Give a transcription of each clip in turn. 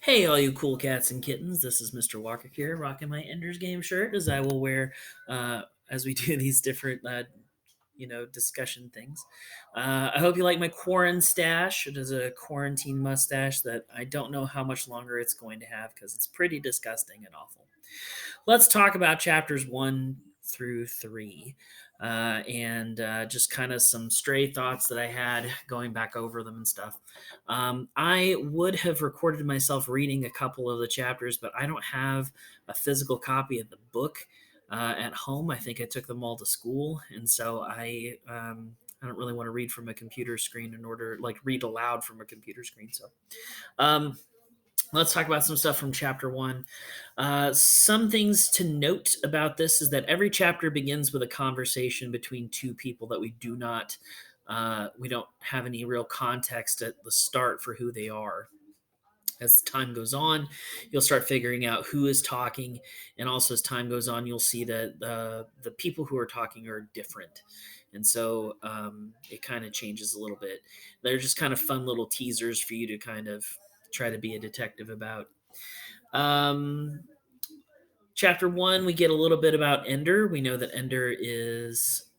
Hey, all you cool cats and kittens! This is Mr. Walker here, rocking my Ender's Game shirt as I will wear as we do these different, discussion things. I hope you like my quarantine stash. It is a quarantine mustache that I don't know how much longer it's going to have because it's pretty disgusting and awful. Let's talk about chapters 1 through 3 and just kind of some stray thoughts that I had going back over them and stuff. I would have recorded myself reading a couple of the chapters, but I don't have a physical copy of the book at home. I think I took them all to school, and so I don't really want to read from a computer screen in order, like, read aloud from a computer screen. So, um, let's talk about some stuff from chapter 1. Some things to note about this is that every chapter begins with a conversation between two people that we don't have any real context at the start for who they are. As time goes on, you'll start figuring out who is talking, and also as time goes on, you'll see that the people who are talking are different, and so it kind of changes a little bit. They're just kind of fun little teasers for you to kind of try to be a detective about. Um, Chapter 1, we get a little bit about Ender. We know that Ender is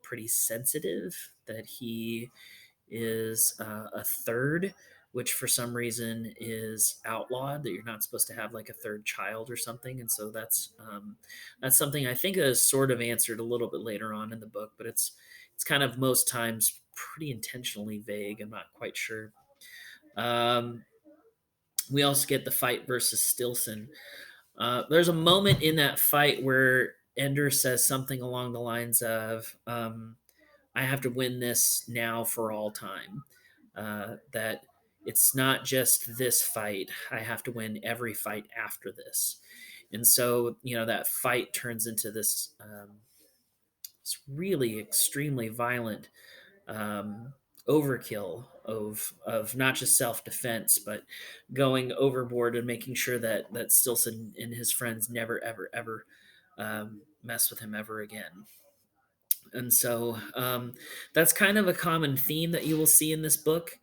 pretty sensitive, that he is a third, which for some reason is outlawed. That you're not supposed to have like a third child or something, and so that's something I think is sort of answered a little bit later on in the book, but it's kind of most times pretty intentionally vague. I'm not quite sure. Um, we also get the fight versus Stilson. There's a moment in that fight where Ender says something along the lines of, I have to win this now for all time. That it's not just this fight. I have to win every fight after this. And so, that fight turns into this really extremely violent um, overkill of not just self defense, but going overboard and making sure that Stilson and his friends never ever ever mess with him ever again. And so that's kind of a common theme that you will see in this book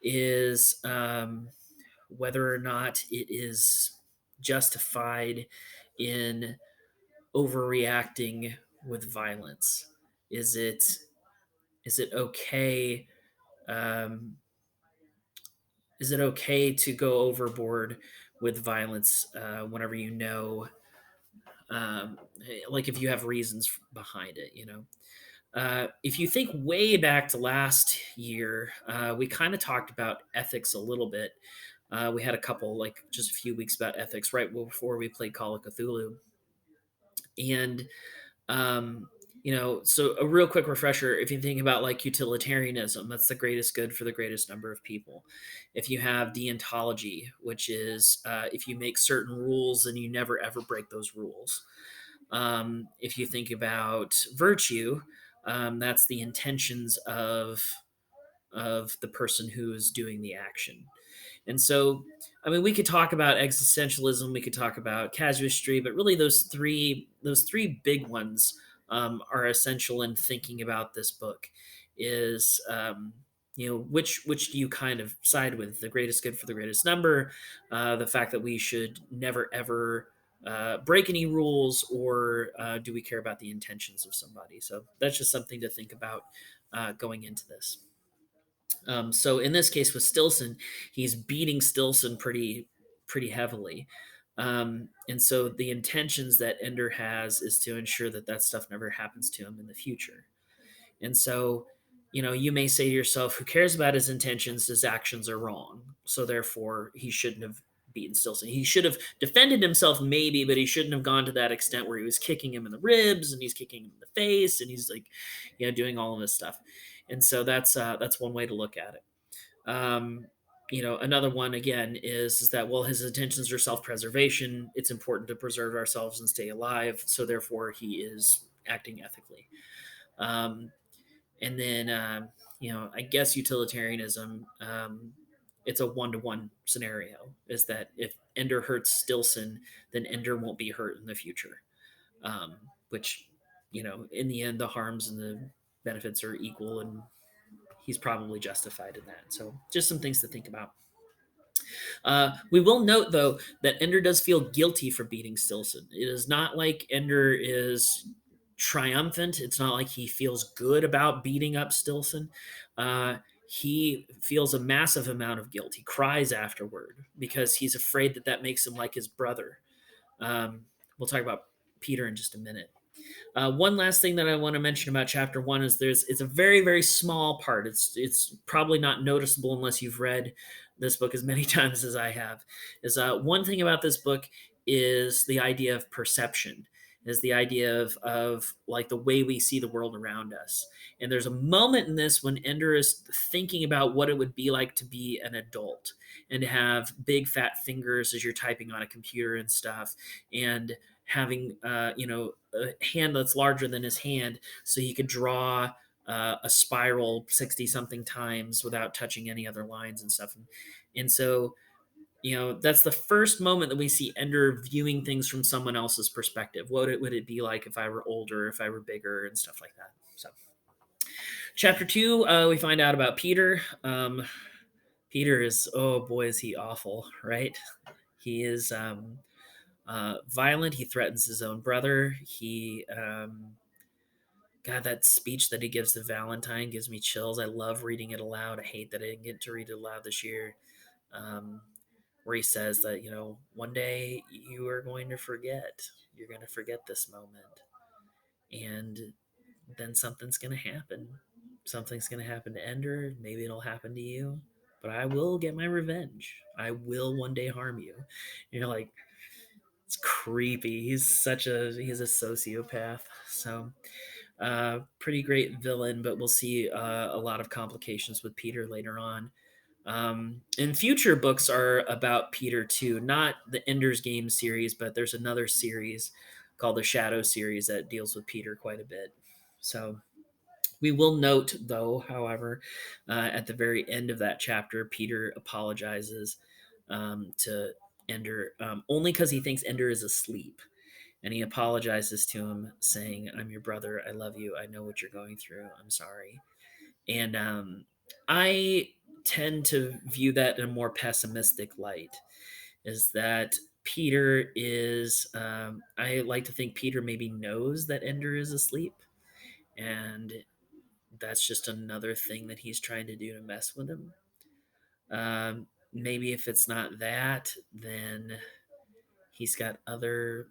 is whether or not it is justified in overreacting with violence. Is it is it okay um, is it okay to go overboard with violence whenever like if you have reasons behind it, if you think way back to last year, we kind of talked about ethics a little bit. We had a couple, like just a few weeks about ethics right before we played Call of Cthulhu. And um, so a real quick refresher, if you think about like utilitarianism, that's the greatest good for the greatest number of people. If you have deontology, which is if you make certain rules and you never ever break those rules. If you think about virtue, that's the intentions of the person who is doing the action. And so, I mean, we could talk about existentialism, we could talk about casuistry, but really those three big ones are essential in thinking about this book. Is which do you kind of side with? The greatest good for the greatest number, the fact that we should never ever break any rules, or do we care about the intentions of somebody? So that's just something to think about going into this. So in this case with Stilson, he's beating Stilson pretty heavily. And so the intentions that Ender has is to ensure that that stuff never happens to him in the future. And so, you may say to yourself, who cares about his intentions? His actions are wrong. So therefore, he shouldn't have beaten Stilson. He should have defended himself, maybe, but he shouldn't have gone to that extent where he was kicking him in the ribs and he's kicking him in the face and he's like, doing all of this stuff. And so that's one way to look at it. Um, another one again is that, well, his intentions are self-preservation. It's important to preserve ourselves and stay alive. So therefore, he is acting ethically. Um, and then I guess utilitarianism, it's a one-to-one scenario, is that if Ender hurts Stilson, then Ender won't be hurt in the future, which, in the end, the harms and the benefits are equal, and he's probably justified in that. So just some things to think about. We will note, though, that Ender does feel guilty for beating Stilson. It is not like Ender is triumphant. It's not like he feels good about beating up Stilson. He feels a massive amount of guilt. He cries afterward because he's afraid that that makes him like his brother. Um, we'll talk about Peter in just a minute. One last thing that I want to mention about chapter one is it's a very small part. It's probably not noticeable unless you've read this book as many times as I have. Is one thing about this book is the idea of perception, is the idea of like the way we see the world around us. And there's a moment in this when Ender is thinking about what it would be like to be an adult and to have big fat fingers as you're typing on a computer and stuff, and having a hand that's larger than his hand so he could draw a spiral 60 something times without touching any other lines and stuff. And so, that's the first moment that we see Ender viewing things from someone else's perspective. Would it be like if I were older, if I were bigger, and stuff like that. So, chapter two, we find out about Peter. Peter is, oh boy, is he awful, right? He is violent. He threatens his own brother. God, that speech that he gives to Valentine gives me chills. I love reading it aloud. I hate that I didn't get to read it aloud this year. Um, where he says that, one day you are going to forget. You're going to forget this moment. And then something's going to happen. Something's going to happen to Ender. Maybe it'll happen to you. But I will get my revenge. I will one day harm you. And you're like, it's creepy. He's a sociopath. So pretty great villain, but we'll see a lot of complications with Peter later on. And future books are about Peter too, not the Ender's Game series, but there's another series called the Shadow series that deals with Peter quite a bit. So we will note, though, however, at the very end of that chapter, Peter apologizes to Ender only because he thinks Ender is asleep. And he apologizes to him, saying, I'm your brother. I love you. I know what you're going through. I'm sorry. And I tend to view that in a more pessimistic light, is that Peter is, I like to think Peter maybe knows that Ender is asleep. And that's just another thing that he's trying to do to mess with him. Maybe if it's not that, then he's got other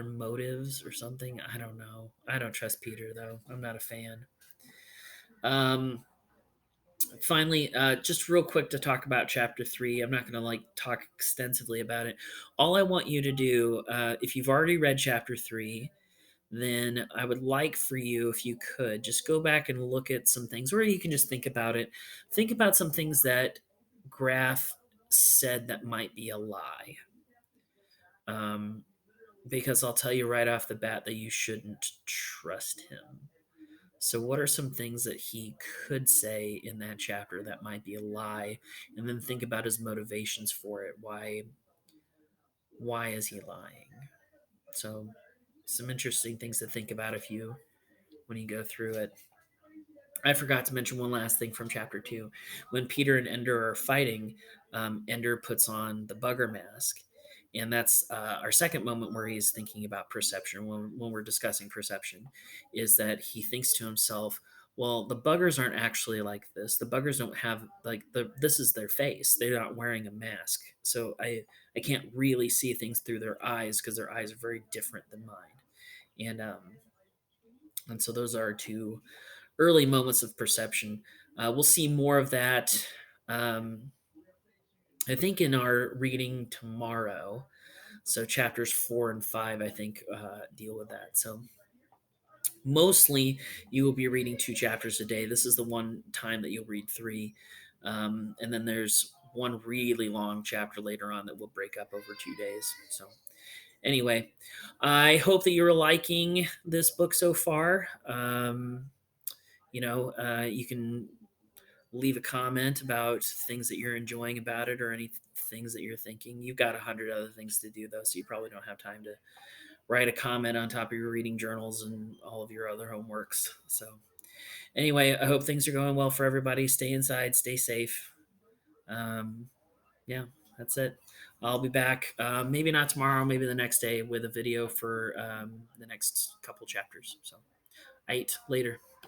motives or something. I don't know. I don't trust Peter though. I'm not a fan. Um, Finally, just real quick to talk about chapter three. I'm not going to like talk extensively about it. All I want you to do, if you've already read chapter three, then I would like for you, if you could, just go back and look at some things, or you can just think about it. Think about some things that Graf said that might be a lie. Um, because I'll tell you right off the bat that you shouldn't trust him. So, what are some things that he could say in that chapter that might be a lie? And then think about his motivations for it. Why is he lying? So, some interesting things to think about if you when you go through it. I forgot to mention one last thing from chapter two. When Peter and Ender are fighting, Ender puts on the bugger mask. And that's our second moment where he's thinking about perception when we're discussing perception, is that he thinks to himself, well, the buggers aren't actually like this. The buggers don't have this is their face. They're not wearing a mask. So I can't really see things through their eyes because their eyes are very different than mine. And so those are two early moments of perception. We'll see more of that, um, I think, in our reading tomorrow. So chapters 4 and 5, I think, deal with that. So mostly you will be reading 2 chapters a day. This is the one time that you'll read 3. And then there's one really long chapter later on that will break up over 2 days. So anyway, I hope that you're liking this book so far. You can leave a comment about things that you're enjoying about it or any things that you're thinking. You've got 100 other things to do, though, so you probably don't have time to write a comment on top of your reading journals and all of your other homeworks. So, anyway, I hope things are going well for everybody. Stay inside, stay safe. Um, Yeah, that's it. I'll be back. Maybe not tomorrow, maybe the next day with a video for the next couple chapters. So, later.